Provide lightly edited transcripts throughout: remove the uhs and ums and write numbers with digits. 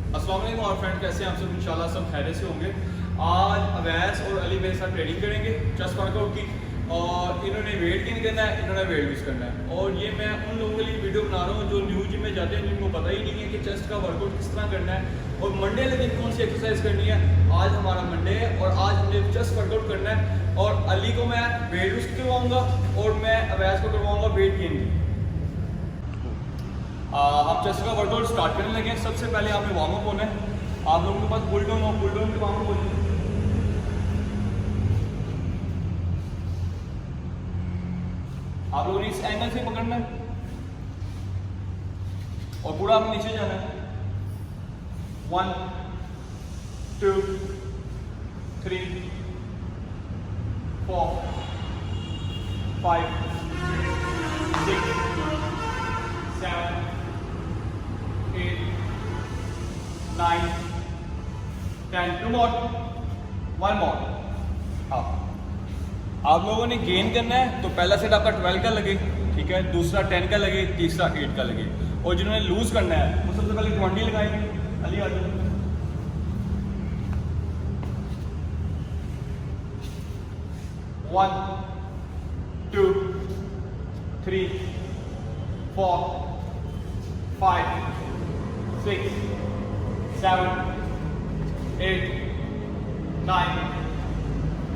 अस्सलाम वालेकुम और फ्रेंड, कैसे हैं आप सब? इंशाल्लाह सब खैरियत से होंगे। आज अवैस और अली मेरे साथ ट्रेनिंग करेंगे चेस्ट वर्कआउट की, और इन्होंने वेट गेन करना है, इन्होंने वेट लूज करना है। और ये मैं उन लोगों के लिए वीडियो बना रहा हूँ जो न्यू जिम में जाते हैं, जिनको पता ही नहीं है कि चेस्ट का वर्कआउट किस तरह करना है और मंडे वाले दिन कौन सी एक्सरसाइज करनी है। आज हमारा मंडे है और आज हमने चेस्ट वर्कआउट करना है, और अली को मैं वेट लूज करवाऊँगा और मैं अवैस को करवाऊँगा वेट गेन की। हम चेस्ट का वर्कआउट स्टार्ट करने लगे। सबसे पहले आपने वार्म अप होना है। आप लोगों के पास पुल डाउन हो, पुल डाउन के वार्म अप होना है। आप लोगों ने इस एंगल से पकड़ना है और पूरा आपने नीचे जाना है। 1 2 3 4 5 6 7 8 9 10 2 more 1 more। आप लोगों ने गेन करना है तो पहला सेट आपका 12 का लगे, ठीक है, दूसरा 10 का लगे, तीसरा 8 का लगे। और जिन्होंने लूज करना है वो सबसे पहले 20 लगाएंगे। अली आ जाओ। 1 2 3 4 5 6 7 8 9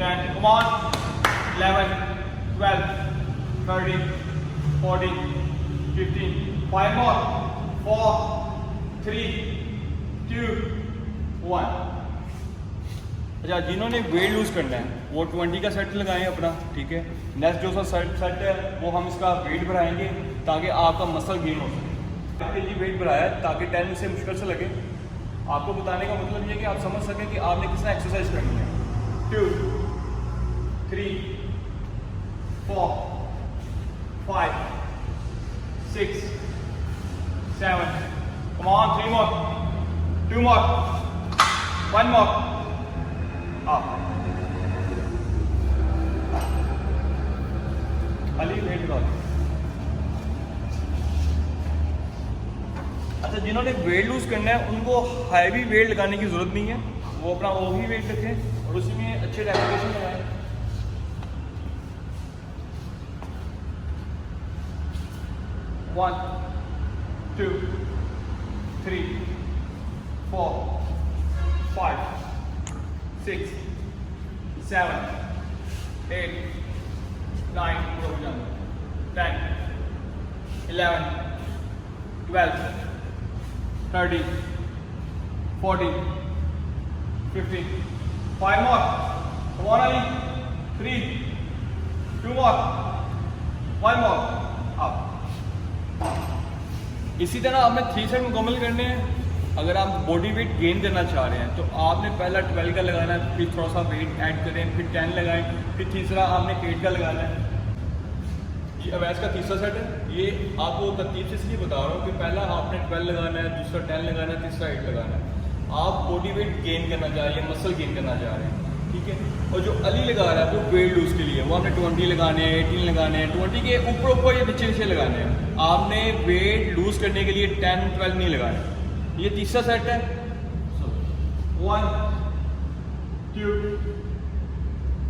10 come on 11 12 13 14 15 5 more 4 3 2 1। अच्छा, जिन्होंने वेट लूज करना है वो 20 का सेट लगाएं अपना, ठीक है। नेक्स्ट जो सा सेट है वो हम इसका वेट बढ़ाएंगे ताकि आपका मसल गेन हो सके। 10 kg वेट बढ़ाया ताकि 10 से मुश्किल से लगे। आपको बताने का मतलब ये है कि आप समझ सकें कि आपने किस तरह एक्सरसाइज करनी है। 2 3 4 5 6 7 come on 3 more 2 more 1 more up। Ali weight loss. अच्छा, जिन्होंने वेट लूज करना है उनको हैवी वेट लगाने की जरूरत नहीं है, वो अपना वही वेट रखें और उसी में अच्छे रेपिटेशन लगाएं। 1 2 3 4 5 6 7 8 9 10 11 12 13 14 15 5 more come on Ali 3 2 more 1 more up। इसी तरह आपने 3 सेट मुकम्मल करने हैं। अगर आप बॉडी वेट गेन करना चाह रहे हैं तो आपने पहला 12 का लगाना है, फिर थोड़ा सा वेट ऐड करें, फिर 10 लगाएं, फिर तीसरा आपने 8 का लगाना है। ये अवैस का तीसरा सेट है। ये आपको तरतीब से इसलिए बता रहा हूँ कि पहला आपने 12 लगाना है, दूसरा 10 लगाना है, तीसरा 8 लगाना है। आप बॉडी वेट गेन करना चाह रहे हैं, मसल गेन करना चाह रहे हैं, ठीक है। और जो अली लगा रहा है वो वेट लूज के लिए, वो आपने 20 लगाने हैं, 18 लगाने हैं, 20 के ऊपर या नीचे लगाने हैं। आपने वेट लूज करने के लिए 10 12 नहीं लगाने। ये तीसरा सेट है। 1 2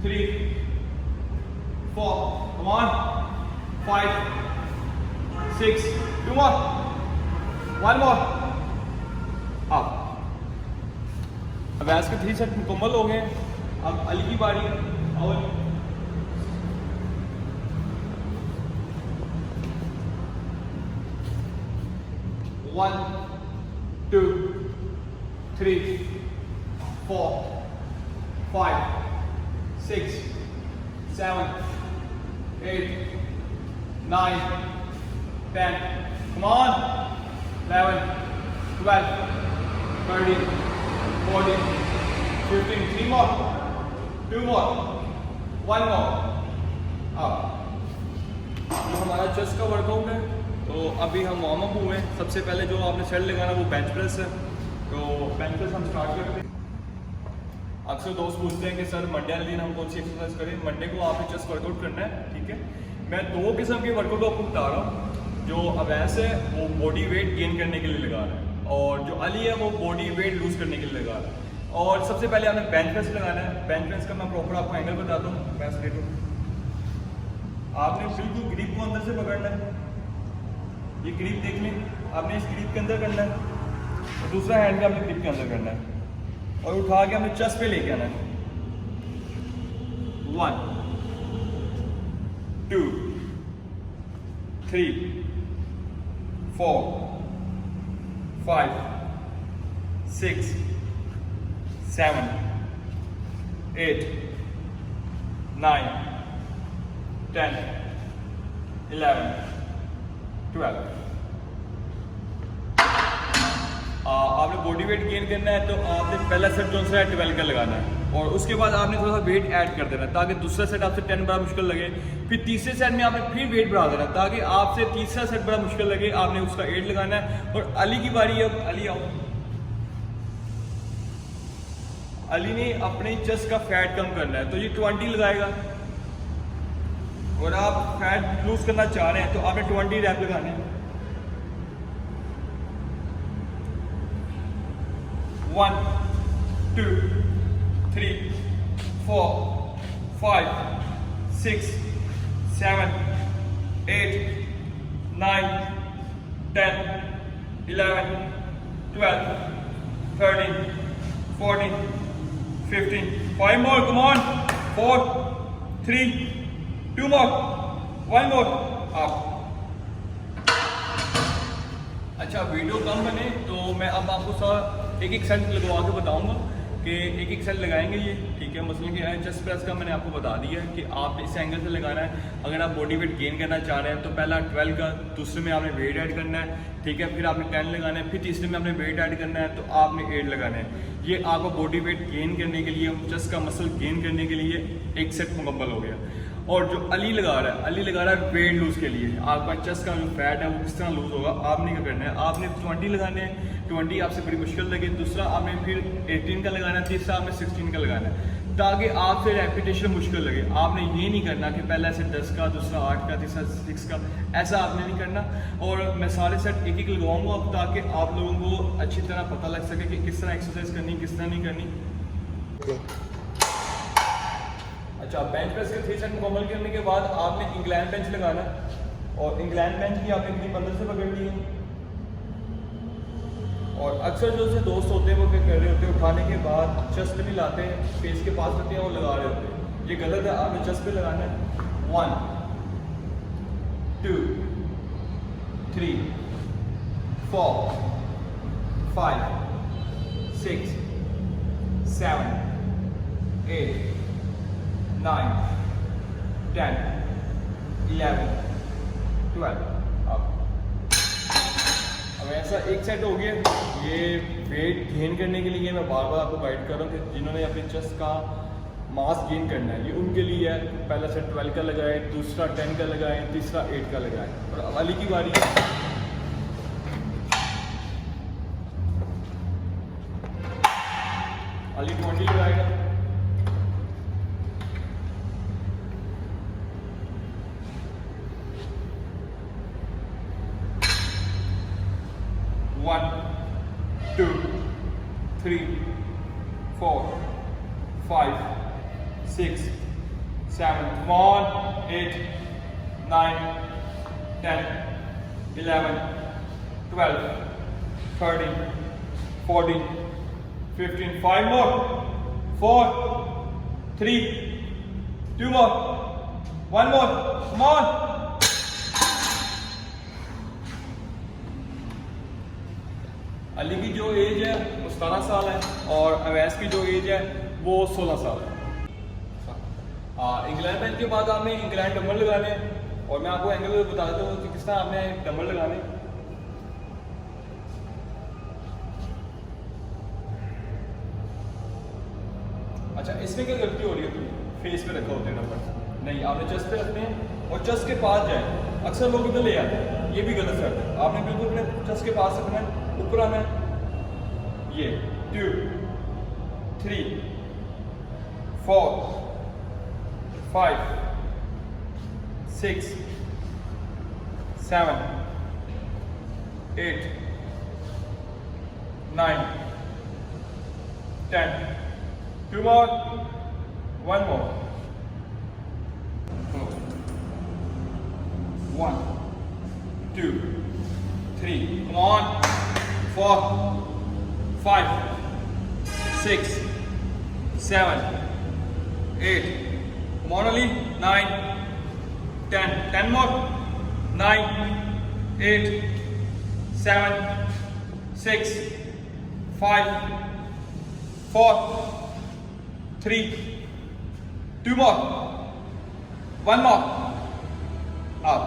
3 4 come on 5 6 2 more 1 more up। Awais के 3 सेट मुकम्मल हो गए। अब अली की बारी है। और 1 2 3 4 5 6 7 8 9 10 come on 11 12 13 14 15 3 more 2 more 1 more up। जो हमारा चेस्ट का वर्कआउट है तो अभी हम वार्म अप हुए हैं। सबसे पहले जो आपने सेट लगाना वो बेंच प्रेस है, तो बेंच प्रेस हम स्टार्ट करते हैं। अक्सर दोस्त पूछते हैं कि सर मंडे वाले दिन हम कौन सी एक्सरसाइज करें। मंडे को आपने चेस्ट वर्कआउट करना है, ठीक है। मैं 2 किस्म के वर्कआउट आपको बता रहा हूँ। जो अवैस है वो बॉडी वेट गेन करने के लिए लगा रहा है, और जो अली है वो बॉडी वेट लूज करने के लिए लगा रहा है। और सबसे पहले हमें बेंच प्रेस लगाना है। बेंच प्रेस का मैं प्रॉपर आपको एंगल बताता हूँ। प्रेस ले लो, आपने बिल्कुल ग्रिप को अंदर से पकड़ना है, ये ग्रिप देख लें, आपने इस ग्रिप के अंदर करना है और दूसरा हैंड भी आपने ग्रिप के अंदर करना है और उठा के हमें चेस्ट पे लेके आना है। 1 2 3 4 5 6 7 8 9 10 11 12। आपने बॉडी वेट गेन करना है तो आपने पहला सेट जो सा है 12 का लगाना है और उसके बाद आपने थोड़ा सा वेट ऐड कर देना है ताकि दूसरा सेट आपसे 10 बड़ा मुश्किल लगे। फिर तीसरे सेट में आपने फिर वेट बढ़ा देना है ताकि आपसे तीसरा सेट बड़ा मुश्किल लगे, आपने उसका 8 लगाना है। और अली की बारी है। अब अली आओ। अली ने अपने चेस्ट का फैट कम करना है तो ये 20 लगाएगा और आप फैट लूज करना चाह रहे हैं तो आपने 20 रैप लगाने हैं। 1 2 3 4 5 6 7 8 9 10 11 12 13 14 15 5 more, come on, 4 3 2 more, 1 more, up। अच्छा, वीडियो कम बने तो मैं अब आपको एक एक सेट लगवा के बताऊंगा कि एक एक सेट लगाएंगे ये, ठीक है। मसलन कि चेस्ट प्रेस का मैंने आपको बता दिया है कि आप इस एंगल से लगाना है। अगर आप बॉडी वेट गेन करना चाह रहे हैं तो पहला 12 का, दूसरे में आपने वेट ऐड करना है, ठीक है। फिर आपने 10 लगाना है, फिर तीसरे में आपने वेट ऐड करना है तो आपने 8 लगाना है। ये आपको बॉडी वेट गेन करने के लिए, चेस्ट का मसल गेन करने के लिए एक सेट मुकम्मल हो गया। और जो अली लगा रहा है वेट लूज के लिए, आपका चेस्ट का जो फैट है वो किस तरह लूज होगा, आपने क्या करना है, आपने 20 लगाने हैं। 20 आपसे बड़ी मुश्किल लगे, दूसरा आपने फिर 18 का लगाना है, तीसरा आपने 16 का लगाना है ताकि आपसे रेपिटेशन मुश्किल लगे। आपने ये नहीं करना कि पहला ऐसे 10 का, दूसरा 8 का, तीसरा 6 का, ऐसा आपने नहीं करना। और मैं सारे सेट एक एक लगवाऊंगा अब ताकि आप लोगों को अच्छी तरह पता लग सके कि किस तरह एक्सरसाइज करनी, किस तरह नहीं करनी। अच्छा, बेंच प्रेस के 3 सेट मुकम्मल करने के बाद आपने इंक्लाइन बेंच लगाना और इंक्लाइन बेंच की आपने ग्रिप अंदर से पकड़नी है। और अक्सर जो से दोस्त होते हैं वो क्या कर रहे होते हैं, उठाने के बाद चेस्ट भी लाते हैं, फेस के पास रखते हैं और लगा रहे होते हैं। ये गलत है, आपने चेस्ट पे लगाना है। 1 2 3 4 5 6 7 8 9 10 11 12। अब ऐसा एक सेट हो गया। ये वेट गेन करने के लिए मैं बार बार आपको गाइड कर रहा हूँ कि जिन्होंने अपने चेस्ट का मास गेन करना है ये उनके लिए है। पहला सेट 12 का लगाए, दूसरा 10 का लगाए, तीसरा 8 का लगाए। और अब अली की बारी है। अली 20 लगाएगा। 1 2 3 4 5 6 7, come on, 8 9 10 11 12 13 14 15, 5 more, 4 3 2 more, 1 more, come on। Ali की जो एज है वो 17 साल है और अवैस की जो एज है वो 16 साल है। इंक्लाइन बेंच के बाद आपने इंक्लाइन डंबल लगाने हैं और मैं आपको एंगल बता देता हूँ कि किस तरह आपने डंबल लगाने। अच्छा, इसमें क्या गलती हो रही है? फेस पे रखा होता है डंबल, नहीं, आपने चेस्ट पे रखने हैं और चेस्ट के पास जाए। अक्सर लोग इधर ले आते हैं, ये भी गलत है। आपने बिल्कुल अपने चेस्ट के पास रखना है, ऊपर आना है। ये 2 3 4 5 6 7 8 9, 10. 2 more. 1 more. 1, 2, 3. Come on. 4, 5, 6, 7, 8. Come on, Ali. 9, 10. 10 more. 9, 8, 7, 6, 5, 4, 3. 2 more. 1 more. Up.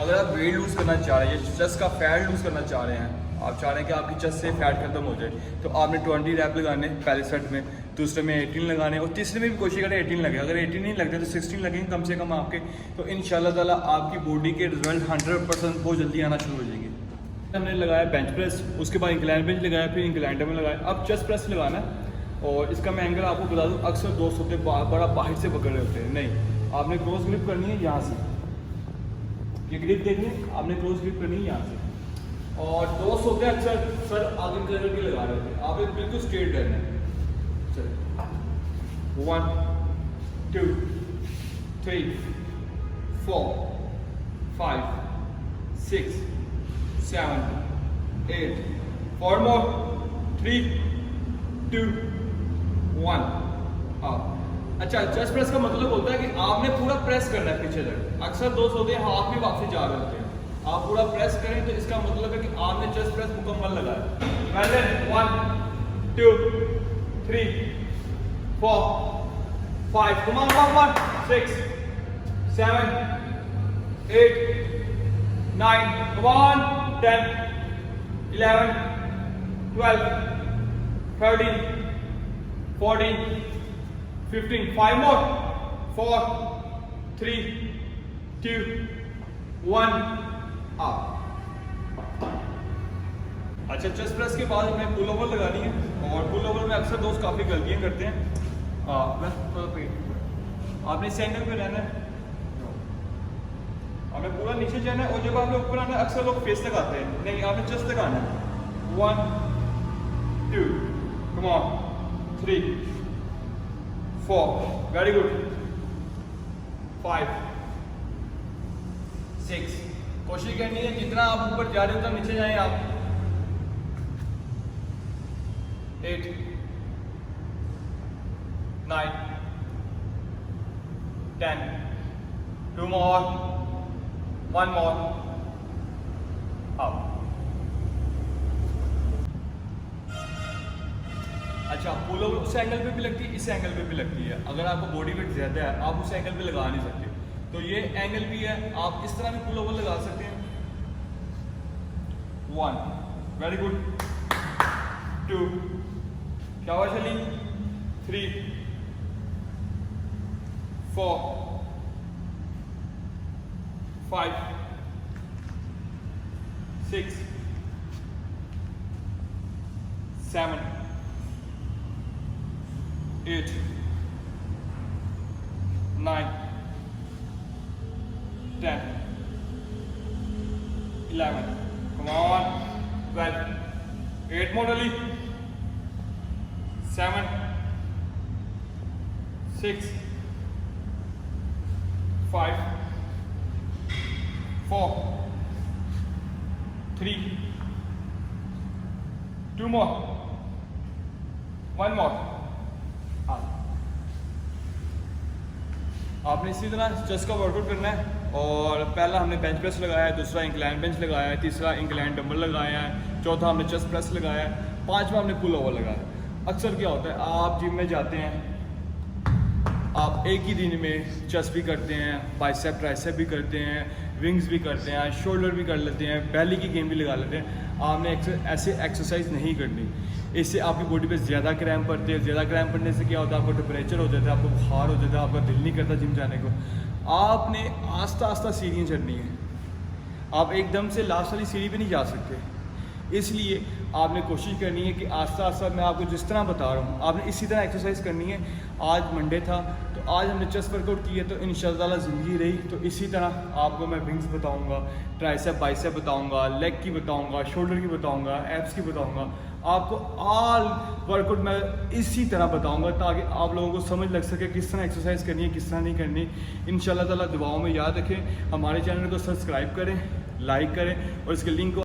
अगर आप वेट लूज़ करना चाह रहे हैं, चेस्ट का फैट लूज़ करना चाह रहे हैं, आप चाह रहे हैं कि आपकी चेस्ट से फैट खत्म हो जाए, तो आपने 20 रैप लगाने पहले सेट में, दूसरे में 18 लगाने और तीसरे में भी कोशिश करें 18 लगे। अगर 18 नहीं लगते तो 16 लगेंगे कम से कम आपके, तो इंशाल्लाह ताला आपकी बॉडी के रिजल्ट 100% बहुत जल्दी आना शुरू हो जाएंगे। हमने लगाया बेंच प्रेस, उसके बाद इंक्लाइन बेंच लगाया, फिर इंक्लाइन डबल लगाया, अब चेस्ट प्रेस लगाना है। और इसका मैं एंगल आपको बता दूँ, अक्सर दोस्त होते बड़ा बाहर से पकड़ रहे होते हैं, नहीं, आपने क्रॉस ग्रिप करनी है यहाँ से, ये ग्रिप देखिए, आपने क्रॉस ग्रिप करनी है यहाँ से। और दोस्त होते हैं अक्सर सर आगे करके लगा रहे होते हैं, आपने बिल्कुल स्ट्रेट करना है। चलिए 1, 2, 3, 4, 5, 6, 7, 8. 4 more. 3, 2, 1. up. अच्छा, चेस्ट प्रेस का मतलब होता है कि आपने पूरा प्रेस करना है पीछे तक। अक्सर दोस्त होते हैं हाथ भी वापसी जा रहे होते हैं, आप पूरा प्रेस करें तो इसका मतलब है कि आपने चेस्ट प्रेस मुकम्मल लगाया। पहले 1, 2, 3, 4, 5, come on, 6, 7, 8, 9, come on, 10, 11, 12, 13, 14, 15. 5 more. 4, 3, 2, 1. up. अच्छा, चेस्ट प्रेस के बाद हमें पुल ओवर लगानी है, और पुल ओवर में अक्सर दोस्त काफ़ी गलतियां करते हैं। बस थोड़ा पेट, आपने इस एंगल पे रहना है, आपने पूरा नीचे जाना है, और जब आपने ऊपर आना है अक्सर लोग फेस लगाते हैं, नहीं, आपने चेस्ट लगाना है। 1, 2, come on, 3, 4, very good, 5, 6. कोशिश करनी है जितना आप ऊपर जा रहे हो उतना नीचे जाएं आप। 8, 9, 10, 2 more, 1 more, up. अच्छा, पुल ओवर उस एंगल पे भी लगती है, इस एंगल पे भी लगती है। अगर आपको बॉडी वेट ज़्यादा है, आप उस एंगल पे लगा नहीं सकते, तो ये एंगल भी है, आप इस तरह भी पुल ओवर लगा सकते हैं। 1, वेरी गुड, 2, शाबाश, 3, 4, 5, 6, 7, 8, 9, 10, 11, come on, 12, 8 more, Ali, 7, 6, 5, 4, 3, 2 more, 1 more. आपने इसी तरह चेस्ट का वर्कआउट करना है, और पहला हमने बेंच प्रेस लगाया है, दूसरा इंक्लाइन बेंच लगाया है, तीसरा इंक्लाइन डंबल लगाया है, चौथा हमने चेस्ट प्रेस लगाया है, पांचवा हमने पुल ओवर लगाया है। अक्सर क्या होता है, आप जिम में जाते हैं, आप एक ही दिन में चेस्ट भी करते हैं, बाइसेप ट्राइसेप भी करते हैं, विंग्स भी करते हैं, शोल्डर भी कर लेते हैं, बेली की गेम भी लगा लेते हैं। आपने ऐसे एक्सरसाइज नहीं करनी, इससे आपकी बॉडी पे ज़्यादा क्रैम्प पड़ते हैं। ज़्यादा क्रैम्प पड़ने से क्या होता है, आपको टेम्परेचर हो जाता है, आपको बुखार हो जाता है, आपका दिल नहीं करता जिम जाने को। आपने आस्ता आस्ता सीढ़ियाँ चढ़नी है, आप एकदम से लास्ट वाली सीढ़ी पे नहीं जा सकते, इसलिए आपने कोशिश करनी है कि आस्ता आस्ता, मैं आपको जिस तरह बता रहा हूँ, आपने इसी तरह एक्सरसाइज करनी है। आज मंडे था तो आज हमने चेस्ट वर्कआउट की है, तो इंशाल्लाह ज़िंदगी रही तो इसी तरह आपको मैं विंग्स बताऊंगा, ट्राइसेप बाइसेप बताऊंगा, लेग की बताऊंगा, शोल्डर की बताऊंगा, एब्स की बताऊंगा, आपको ऑल वर्कआउट मैं इसी तरह बताऊंगा ताकि आप लोगों को समझ लग सके किस तरह एक्सरसाइज करनी है, किस तरह नहीं करनी। इंशाल्लाह ताला दुआओं में याद रखें, हमारे चैनल को सब्सक्राइब करें, लाइक करें और इसके लिंक को